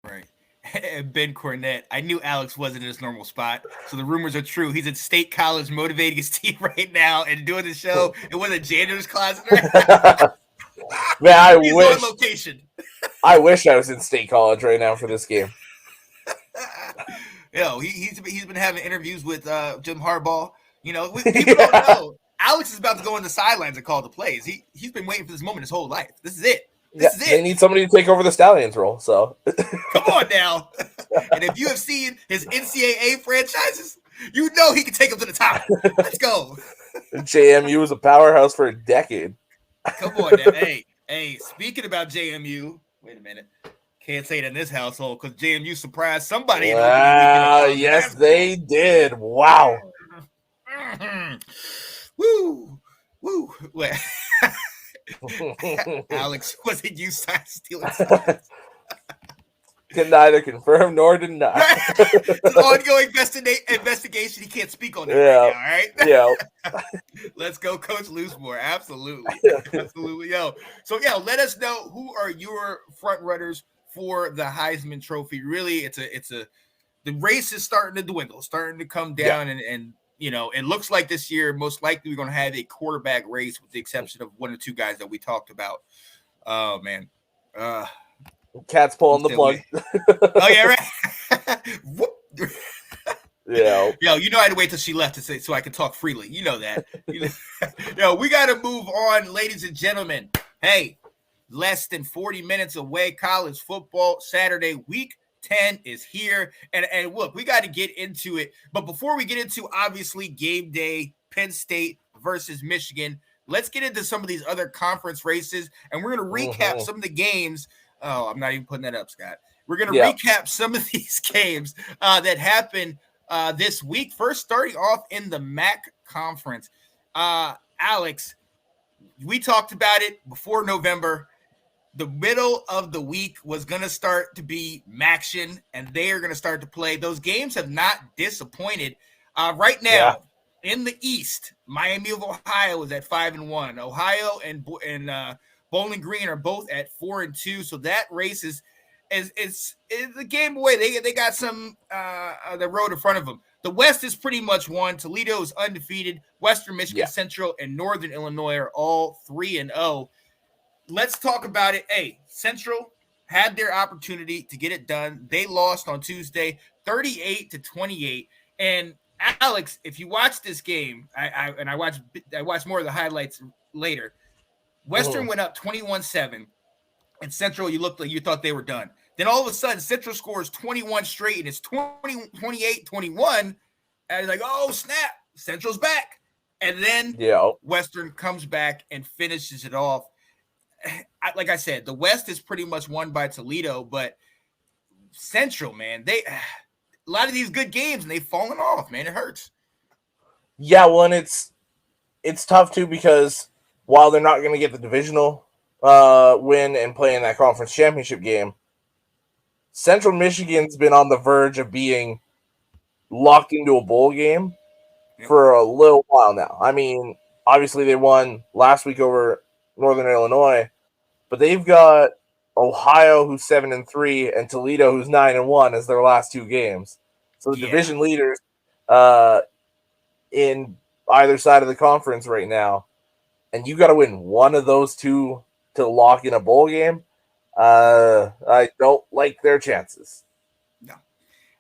Right. And Ben Cornette. I knew Alex wasn't in his normal spot, so the rumors are true. He's at State College motivating his team right now and doing the show. It was a janitor's closet. Man, He's on location. I wish I was in State College right now for this game. He's been having interviews with Jim Harbaugh. People don't know. Alex is about to go on the sidelines and call the plays. He's been waiting for this moment his whole life. This is it. This is it. They need somebody to take over the Stallions role. So come on now. And if you have seen his NCAA franchises, you know he can take them to the top. Let's go. JMU was a powerhouse for a decade. Come on now. Hey. Speaking about JMU, wait a minute. Can't say it in this household because JMU surprised somebody. Wow, yes, they did. Wow. Mm-hmm. Woo. Alex, was it you stealing? Can neither confirm nor deny. It's an ongoing investigation. He can't speak on that right now, all right? Yeah. Let's go, Coach Loosemore. Absolutely. Absolutely. So, let us know who are your front runners for the Heisman Trophy. Really, the race is starting to dwindle, starting to come down, and it looks like this year, most likely we're going to have a quarterback race with the exception of one or two guys that we talked about. Oh, man. Cat's pulling the plug. Oh, yeah, right? Yeah. I had to wait till she left to say so I could talk freely. You know that. We got to move on, ladies and gentlemen. Hey, less than 40 minutes away, college football Saturday week 10 is here. And look, we got to get into it. But before we get into, obviously, game day, Penn State versus Michigan, let's get into some of these other conference races. And we're going to recap some of the games. Oh, I'm not even putting that up, Scott. We're going to recap some of these games that happened this week. First, starting off in the MAC conference. Alex, we talked about it before November. The middle of the week was going to start to be MACtion, and they are going to start to play. Those games have not disappointed. Right now, in the East, Miami of Ohio is at 5-1. Ohio and Bowling Green are both at 4-2. So that race is a game away. They got some the road in front of them. The West is pretty much won. Toledo is undefeated. Western Michigan, Central, and Northern Illinois are all 3-0. Let's talk about it. Hey, Central had their opportunity to get it done. They lost on Tuesday, 38-28. And Alex, if you watch this game, I watched more of the highlights later. Western went up 21-7, and Central, you thought they were done. Then all of a sudden, Central scores 21 straight, and it's 28-21, and it's like, oh, snap, Central's back. And then Western comes back and finishes it off. Like I said, the West is pretty much won by Toledo, but Central, man, a lot of these good games, and they've fallen off, man. It hurts. Yeah, well, and it's tough, too, because while they're not going to get the divisional win and play in that conference championship game, Central Michigan's been on the verge of being locked into a bowl game for a little while now. I mean, obviously they won last week over Northern Illinois, but they've got Ohio, who's 7-3, and Toledo, who's 9-1, as their last two games. So the division leaders in either side of the conference right now, and you got to win one of those two to lock in a bowl game. I don't like their chances. No,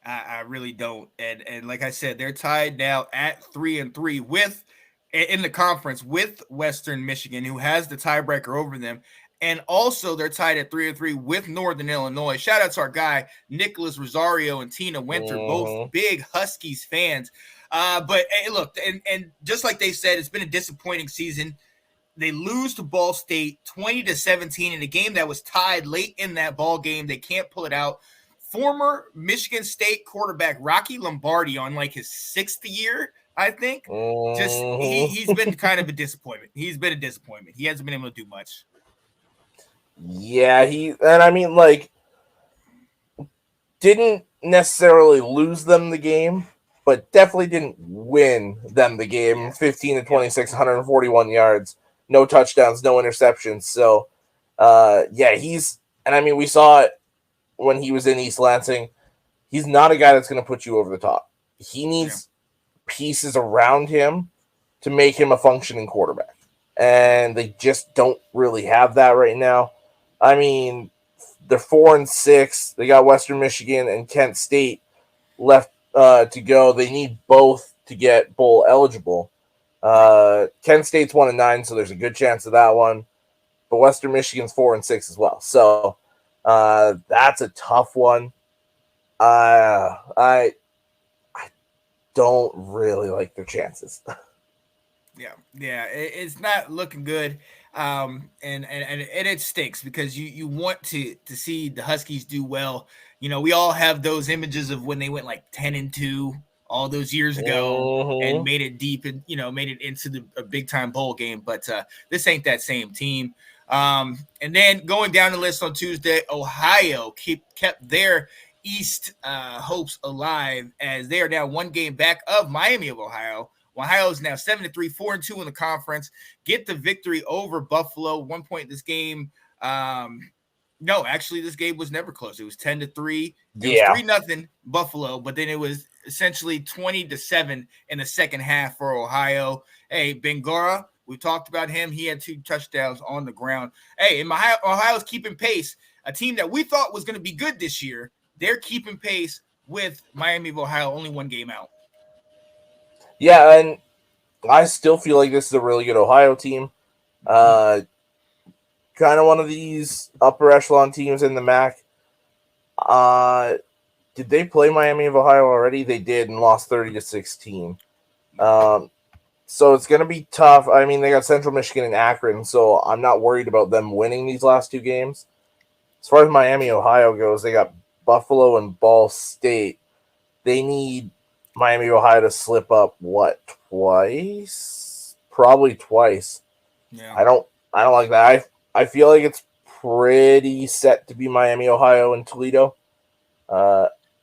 I really don't. And like I said, they're tied now at 3-3 in the conference with Western Michigan, who has the tiebreaker over them. And also they're tied at 3-3 with Northern Illinois. Shout out to our guy, Nicholas Rosario and Tina Winter, both big Huskies fans. But hey, look, and just like they said, it's been a disappointing season. They lose to Ball State 20-17 in a game that was tied late in that ball game. They can't pull it out. Former Michigan State quarterback Rocky Lombardi on like his 6th year, I think. He's been kind of a disappointment. He's been a disappointment. He hasn't been able to do much. Yeah, didn't necessarily lose them the game, but definitely didn't win them the game. 15-26, 141 yards, no touchdowns, no interceptions. So, we saw it when he was in East Lansing, he's not a guy that's going to put you over the top. He needs pieces around him to make him a functioning quarterback. And they just don't really have that right now. I mean, they're 4-6. They got Western Michigan and Kent State left to go. They need both to get bowl eligible. Kent State's 1-9, so there's a good chance of that one. But Western Michigan's 4-6 as well. So that's a tough one. I don't really like their chances. Yeah, it's not looking good, and it stinks because you want to see the Huskies do well. You know, we all have those images of when they went like 10-2 all those years ago and made it deep and made it into a big time bowl game. But this ain't that same team. And then going down the list on Tuesday, Ohio kept their East hopes alive as they are now one game back of Miami of Ohio. Ohio is now 7-3, 4-2 in the conference. Get the victory over Buffalo. 1 point in this game. No, actually, this game was never close. It was 10-3. It was 3-0 Buffalo, but then it was essentially 20-7 in the second half for Ohio. Hey, Bangura, we talked about him. He had 2 touchdowns on the ground. Hey, and Ohio's keeping pace. A team that we thought was going to be good this year, they're keeping pace with Miami of Ohio, only 1 game out. Yeah, and I still feel like this is a really good Ohio team. Kind of one of these upper echelon teams in the MAC. Did they play Miami of Ohio already? They did and lost 30-16. So it's going to be tough. I mean, they got Central Michigan and Akron, so I'm not worried about them winning these last 2 games. As far as Miami, Ohio goes, they got Buffalo and Ball State. They need Miami, Ohio to slip up, twice? Probably twice. Yeah. I don't like that. I feel like it's pretty set to be Miami, Ohio, and Toledo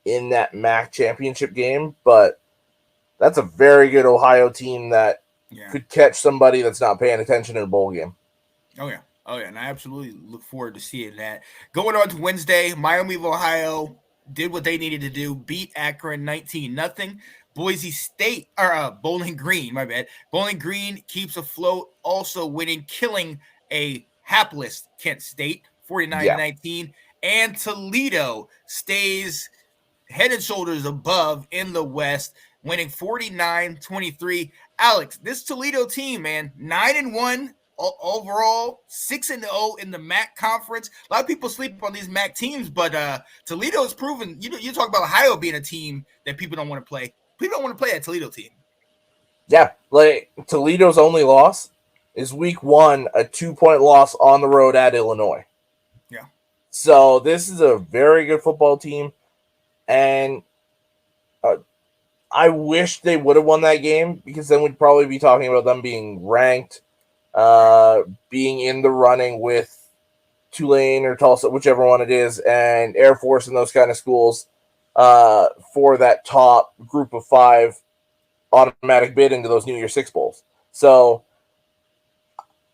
in that MAC championship game, but that's a very good Ohio team that could catch somebody that's not paying attention in a bowl game. Oh, yeah. And I absolutely look forward to seeing that. Going on to Wednesday, Miami of Ohio did what they needed to do, beat Akron 19-0. Boise State, or Bowling Green, my bad. Bowling Green keeps afloat, also winning, killing a hapless Kent State, 49-19. And Toledo stays head and shoulders above in the West, winning 49-23. Alex, this Toledo team, man, 9-1 overall, 6-0 in the MAC conference. A lot of people sleep on these MAC teams, but Toledo has proven. You talk about Ohio being a team that people don't want to play. People don't want to play that Toledo team. Yeah, like Toledo's only loss is week 1, a 2-point loss on the road at Illinois. Yeah. So this is a very good football team, and I wish they would have won that game because then we'd probably be talking about them being ranked, being in the running with Tulane or Tulsa, whichever one it is, and Air Force and those kind of schools for that top group of 5 automatic bid into those New Year's Six bowls. So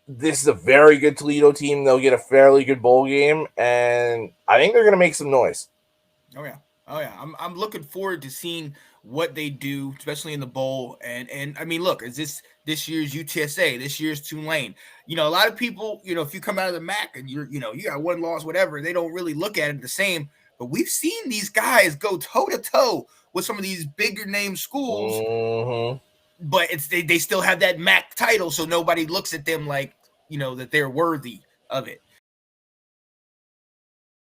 this is a very good Toledo team. They'll get a fairly good bowl game, and I think they're going to make some noise. Oh yeah. I'm looking forward to seeing what they do, especially in the bowl. And I mean, look, is this year's UTSA, this year's Tulane? A lot of people, if you come out of the MAC and you got 1 loss, whatever, they don't really look at it the same. But we've seen these guys go toe to toe with some of these bigger name schools. Mm-hmm. But they still have that MAC title, so nobody looks at them like that they're worthy of it.